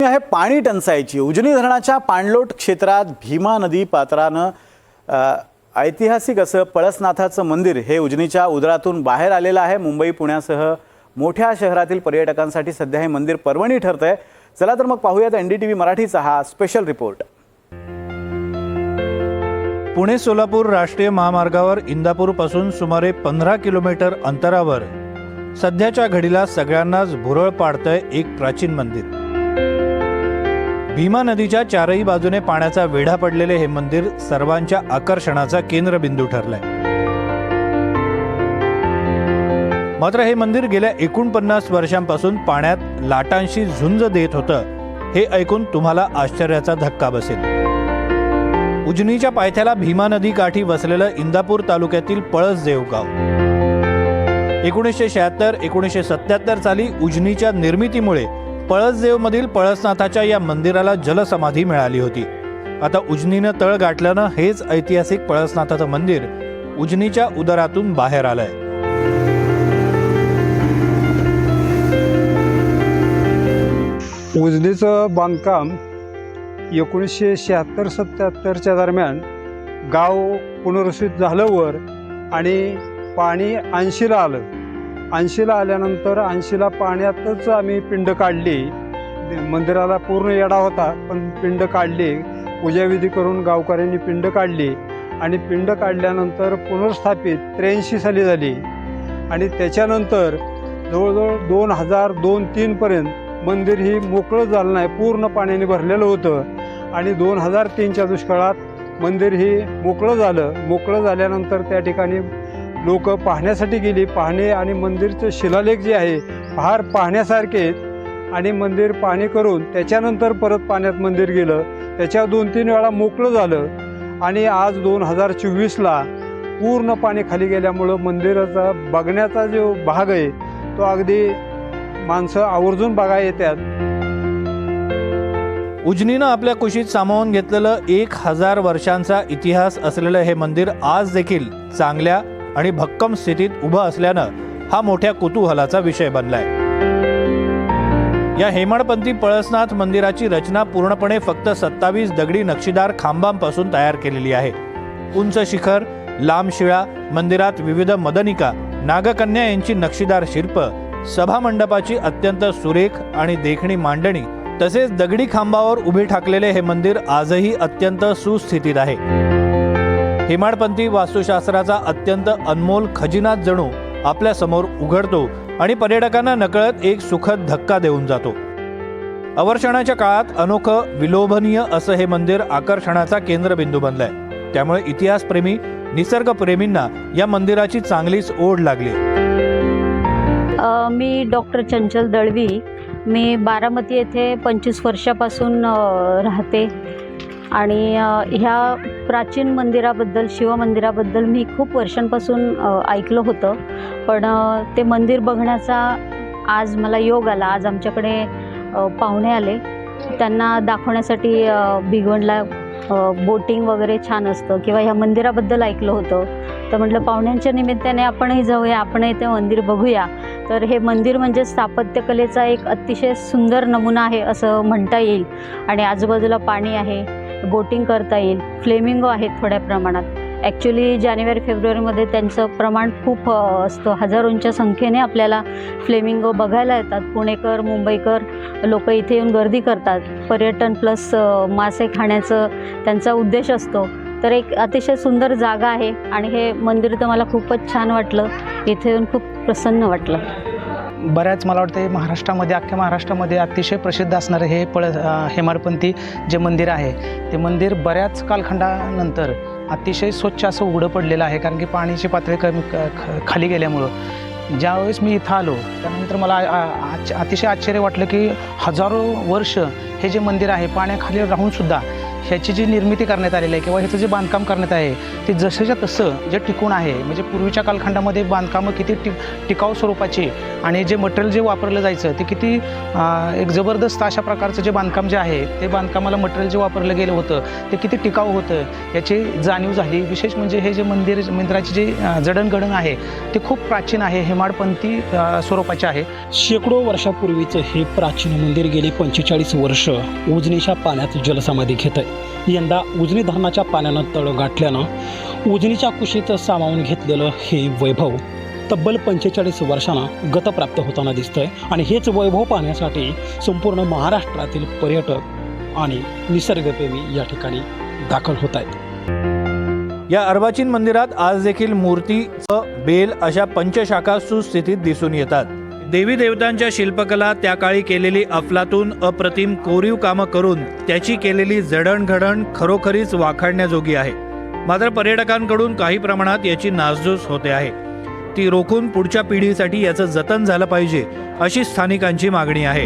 आहे पाणी टंचाईची। उजनी धरणाच्या पाणलोट क्षेत्रात भीमा नदी पात्रानं ऐतिहासिक असं पळसनाथाचं मंदिर हे उजनीच्या उदरातून बाहेर आलेलं आहे। मुंबई पुण्यासह मोठ्या शहरातील पर्यटकांसाठी सध्या हे मंदिर पर्वणी ठरतंय। चला तर मग पाहूयात NDTV मराठीचा हा स्पेशल रिपोर्ट। पुणे सोलापूर राष्ट्रीय महामार्गावर इंदापूर पासून सुमारे 15 किलोमीटर अंतरावर सध्याच्या घडीला सगळ्यांनाच भुरळ पाडतंय एक प्राचीन मंदिर। भीमा नदीच्या चारही बाजूने पाण्याचा वेढा पडलेले हे मंदिर सर्वांच्या आकर्षणाचा केंद्रबिंदू ठरलंय। मात्र हे मंदिर गेल्या 49 वर्षांपासून पाण्यात लाटांशी झुंज देत होतं। हे ऐकून तुम्हाला आश्चर्याचा धक्का बसेल। उजनीच्या पायथ्याला भीमा नदी काठी वसलेलं इंदापूर तालुक्यातील पळसदेव गाव 1976-1977 साली उजनीच्या निर्मितीमुळे पळसदेवमधील पळसनाथाच्या या मंदिराला जलसमाधी मिळाली होती। आता उजनीनं तळ गाठल्यानं हेच ऐतिहासिक पळसनाथाचं मंदिर उजनीच्या उदरातून बाहेर आलंय। उजनीचं बांधकाम 1976-77च्या दरम्यान गाव पुनर्वसित झालं वर आणि पाणी 80ला आलं। 80ला आल्यानंतर 80ला पाण्यातच आम्ही पिंड काढली। मंदिराला पूर्ण येडा होता पण पिंड काढली, पूजाविधी करून गावकऱ्यांनी पिंड काढली आणि पिंड काढल्यानंतर पुनर्स्थापित 83 साली झाली आणि त्याच्यानंतर जवळजवळ 2002-03 पर्यंत मंदिर ही मोकळं झालं नाही, पूर्ण पाण्याने भरलेलं होतं आणि 2003च्या दुष्काळात मंदिर ही मोकळं झालं। मोकळं झाल्यानंतर त्या ठिकाणी लोक पाहण्यासाठी गेली। पाहणे आणि मंदिरचे शिलालेख जे आहे फार पाहण्यासारखे आणि मंदिर पाहणी करून त्याच्यानंतर परत पाण्यात मंदिर गेलं। त्याच्या 2-3 वेळा मोकळं झालं आणि आज 2024ला पूर्ण पाणी खाली गेल्यामुळं मंदिराचा बघण्याचा जो भाग आहे तो अगदी माणसं आवर्जून बघायला येतात। उजनीनं आपल्या कुशीत सामावून घेतलेलं 1000 वर्षांचा इतिहास असलेलं हे मंदिर आज देखील चांगल्या आणि भक्कम स्थितीत उभं असल्यानं हा मोठ्या कुतूहलाचा विषय बनलाय। या हेमाडपंथी पळसनाथ मंदिराची रचना पूर्णपणे फक्त 27 दगडी नक्षीदार खांबांपासून तयार केलेली आहे। उंच शिखर, लांब शिळा, मंदिरात विविध मदनिका, नागकन्या यांची नक्षीदार शिल्प, सभा मंडपाची अत्यंत सुरेख आणि देखणी मांडणी तसेच दगडी खांबावर उभे ठाकलेले हे मंदिर आजही अत्यंत सुस्थितीत आहे। हेमाडपंथी वास्तुशास्त्राचा अत्यंत अनमोल खजिना जणू आपल्या समोर उघडतो आणि पर्यटकांना नकळत एक सुखद धक्का देऊन जातो। अवर्षणाच्या काळात अनोखं विलोभनीय असं हे मंदिर आकर्षणाचा केंद्रबिंदू बनलंय। त्यामुळे इतिहासप्रेमी, निसर्गप्रेमींना या मंदिराची चांगलीच ओढ लागली। मी डॉक्टर चंचल दळवी, मी बारामती येथे 25 वर्षापासून राहते आणि ह्या प्राचीन मंदिराबद्दल, शिवमंदिराबद्दल मी खूप वर्षांपासून ऐकलं होतं, पण ते मंदिर बघण्याचा आज मला योग आला। आज आमच्याकडे पाहुणे आले, त्यांना दाखवण्यासाठी भिगवणला बोटिंग वगैरे छान असतं किंवा ह्या मंदिराबद्दल ऐकलं होतं, तर म्हटलं पाहुण्यांच्या निमित्ताने आपणही जाऊया, आपणही ते मंदिर बघूया। तर हे मंदिर म्हणजे स्थापत्यकलेचा एक अतिशय सुंदर नमुना आहे असं म्हणता येईल आणि आजूबाजूला पाणी आहे, बोटिंग करता येईल, फ्लेमिंगो आहेत थोड्या प्रमाणात। ॲक्च्युली जानेवारी-फेब्रुवारीमध्ये त्यांचं प्रमाण खूप असतं, हजारोंच्या संख्येने आपल्याला फ्लेमिंगो बघायला येतात। पुणेकर, मुंबईकर लोक इथे येऊन गर्दी करतात। पर्यटन प्लस मासे खाण्याचं त्यांचा उद्देश असतो। तर एक अतिशय सुंदर जागा आहे आणि हे मंदिर तर मला खूपच छान वाटलं, इथे येऊन खूप प्रसन्न वाटलं। बऱ्याच मला वाटतं महाराष्ट्रामध्ये, अख्ख्या महाराष्ट्रामध्ये अतिशय प्रसिद्ध असणारं हे हेमाडपंथी जे मंदिर आहे ते मंदिर बऱ्याच कालखंडानंतर अतिशय स्वच्छ असं उघडं पडलेलं आहे, कारण की पाण्याची पातळी खाली गेल्यामुळं। ज्यावेळेस मी इथं आलो त्यानंतर मला अतिशय आश्चर्य वाटलं की हजारो वर्ष हे जे मंदिर आहे पाण्याखाली राहूनसुद्धा ह्याची जी निर्मिती करण्यात आलेली आहे किंवा ह्याचं जे बांधकाम करण्यात आहे ते जसंच्या तसं जे टिकून आहे, म्हणजे पूर्वीच्या कालखंडामध्ये बांधकामं किती टिकाऊ स्वरूपाची आणि जे मटेरियल जे वापरलं जायचं ते किती एक जबरदस्त अशा प्रकारचं जे बांधकाम जे आहे ते बांधकामाला मटेरियल जे वापरलं गेलं होतं ते किती टिकाऊ होतं याची जाणीव झाली. विशेष म्हणजे हे जे मंदिराची जी जडणघडण आहे ते खूप प्राचीन आहे, हेमाडपंथी स्वरूपाचे आहे. शेकडो वर्षापूर्वीचं हे प्राचीन मंदिर गेली 45 वर्ष उजनीच्या पाण्यात जलसमाधी घेत आहे. यंदा उजनी धरणाच्या पाण्यानं तळ गाठल्यानं उजनीच्या कुशीत सामावून घेतलेलं हे वैभव तब्बल 45 वर्षांना गतप्राप्त होताना दिसतंय आणि हेच वैभव पाहण्यासाठी संपूर्ण महाराष्ट्रातील पर्यटक आणि निसर्गप्रेमी या ठिकाणी दाखल होत आहेत. या अर्वाचीन मंदिरात आज देखील मूर्ती व बेल अशा पंचशाखा सुस्थितीत दिसून येतात. देवी देवतांच्या शिल्पकला त्या काळी केलेली अफलातून अप्रतिम कोरीव कामं करून त्याची केलेली जडणघडण खरोखरीच वाखाणण्याजोगी आहे. मात्र पर्यटकांकडून काही प्रमाणात याची नासधूस होते आहे. ती रोखून पुढच्या पिढीसाठी याचं जतन झालं पाहिजे अशी स्थानिकांची मागणी आहे.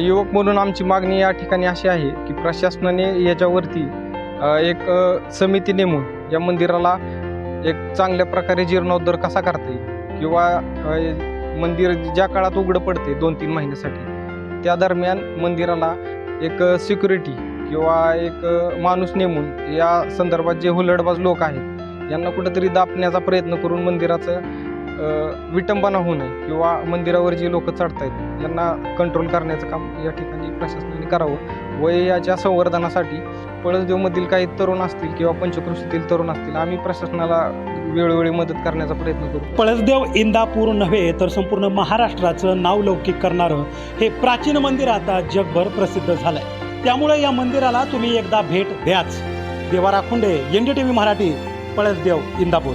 युवक म्हणून आमची मागणी या ठिकाणी अशी आहे की प्रशासनाने याच्यावरती एक समिती नेमून या मंदिराला एक चांगल्या प्रकारे जीर्णोद्धार कसा करता येईल किंवा मंदिर ज्या काळात उघडं पडते 2-3 महिन्यासाठी त्या दरम्यान मंदिराला एक सिक्युरिटी किंवा एक माणूस नेमून या संदर्भात जे हुलडबाज लोक आहेत यांना कुठंतरी दाबण्याचा प्रयत्न करून मंदिराचं विटंबना होऊ नये किंवा मंदिरावर जी लोक चढत आहेत यांना कंट्रोल करण्याचं काम या ठिकाणी प्रशासनाने करावं व याच्या संवर्धनासाठी पळसदेवमधील काही तरुण असतील किंवा पंचक्रोशीतील तरुण असतील आम्ही प्रशासनाला वेळोवेळी मदत करण्याचा प्रयत्न करू. पळसदेव इंदापूर नव्हे तर संपूर्ण महाराष्ट्राचं नावलौकिक करणारं हे प्राचीन मंदिर आता जगभर प्रसिद्ध झालंय. त्यामुळे या मंदिराला तुम्ही एकदा भेट द्याच. देवा राखुंडे, NDTV मराठी, पळसदेव इंदापूर.